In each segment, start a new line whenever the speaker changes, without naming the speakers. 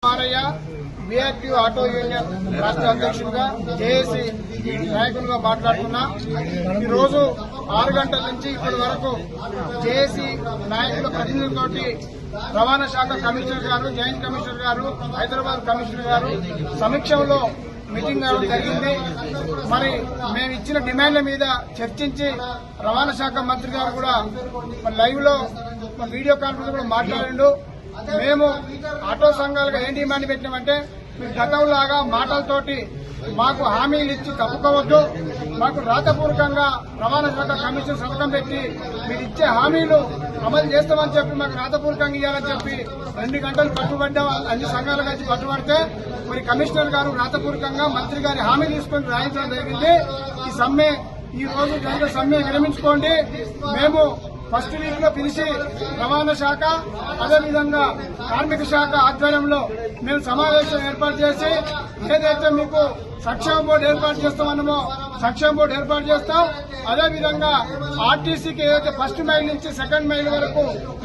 Maraiah VIP auto union రాష్ట్ర అధ్యక్షుడిగా JAC నాయకులుగా మాట్లాడుతున్నా. ఈ రోజు 6 గంటల నుంచి ఇప్పటి వరకు జేఏసీ నాయకుల ప్రతినిధులతోటి రవాణా శాఖ కమిషనర్ గారు, జాయింట్ కమిషనర్ గారు, హైదరాబాద్ కమిషనర్ గారు సమీక్షలో మీటింగ్ అవ్వడం జరిగింది. మరి మేము ఇచ్చిన డిమాండ్ల మీద చర్చించి రవాణా శాఖ మంత్రి గారు కూడా లైవ్ లో వీడియో కాన్ఫరెన్స్ కూడా మాట్లాడిండు. మేము ఆటో సంఘాలుగా ఏం డిమాండ్ పెట్టినామంటే, మీరు గతంలాగా మాటలతోటి మాకు హామీలు ఇచ్చి తప్పుకోవద్దు, మాకు రాతపూర్వకంగా రవాణా శాఖ కమిషన్ సంతకం పెట్టి మీరు ఇచ్చే హామీలు అమలు చేస్తామని చెప్పి మాకు రాతపూర్వకంగా ఇవ్వాలని చెప్పి 2 గంటలు పట్టుబడ్డా అన్ని సంఘాలు కలిసి పట్టుబడితే మరి కమిషనర్ గారు రాతపూర్వకంగా మంత్రి గారి హామీ తీసుకుని రాయించడం జరిగింది. ఈ రోజు జరిగే సమ్మె విరమించుకోండి. మేము ఫస్ట్ వీక్ లో పిలిచి రవాణా శాఖ అదేవిధంగా కార్మిక శాఖ ఆధ్వర్యంలో మేము సమావేశం ఏర్పాటు చేసి ఏదైతే మీకు సంక్షేమ బోర్డు ఏర్పాటు చేస్తామన్నామో సంక్షేమ బోర్డు ఏర్పాటు చేస్తాం. అదేవిధంగా ఆర్టీసీకి ఏదైతే ఫస్ట్ మైల్ నుంచి సెకండ్ మైల్ వరకు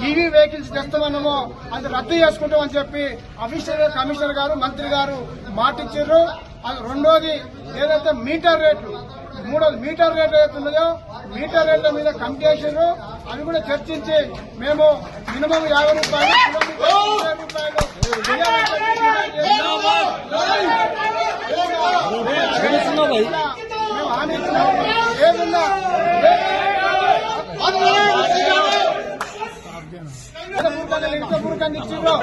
ఈవీ వెహికల్స్ తెస్తామన్నామో అది రద్దు చేసుకుంటామని చెప్పి అఫీషియల్ కమిషనర్ గారు, మంత్రి గారు మాటిచ్చారు. రెండోది ఏదైతే మీటర్ రేట్లు, మూడోది మీటర్ రేట్ ఏదైతుందో మీటర్ రేట్ల మీద కమిటీ చేశారు. అవి కూడా చర్చించి మేము మినిమం 50 రూపాయలు, కిలోమీటర్ 20 రూపాయలు మేము హామీ ఇచ్చినాం. ఏదన్నా ఇచ్చిండ్రో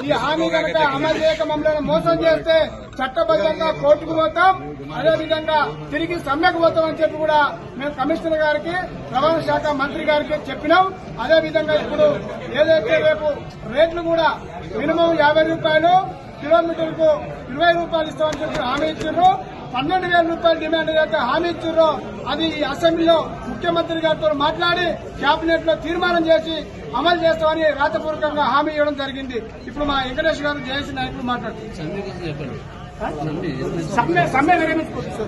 ఈ హామీ కనుక అమలు చేయక మమ్మల్ని మోసం చేస్తే చట్టబద్దంగా కోర్టుకు పోతాం, అదేవిధంగా తిరిగి సమ్మెకు పోతామని చెప్పి కూడా మేము కమిషనర్ గారికి, రవాణా శాఖ మంత్రి గారికి చెప్పినాం. అదేవిధంగా ఇప్పుడు ఏదైతే రేపు రేట్లు కూడా మినిమం 50 రూపాయలు, కిలోమీటర్కు 20 రూపాయలు ఇస్తామని చెప్పి హామీ ఇచ్చిండ్రు. 12,000 రూపాయలు డిమాండ్ ఏదైతే హామీ ఇచ్చిండ్రో అది ఈ అసెంబ్లీలో ముఖ్యమంత్రి గారితో మాట్లాడి కేబినెట్ లో తీర్మానం చేసి అమలు చేస్తామని రాతపూర్వకంగా హామీ ఇవ్వడం జరిగింది. ఇప్పుడు మా వెంకటేష్ గారు జేఏసీ నాయకులు మాట్లాడుతున్నారు. సమ్మె విరమించుకోవచ్చు.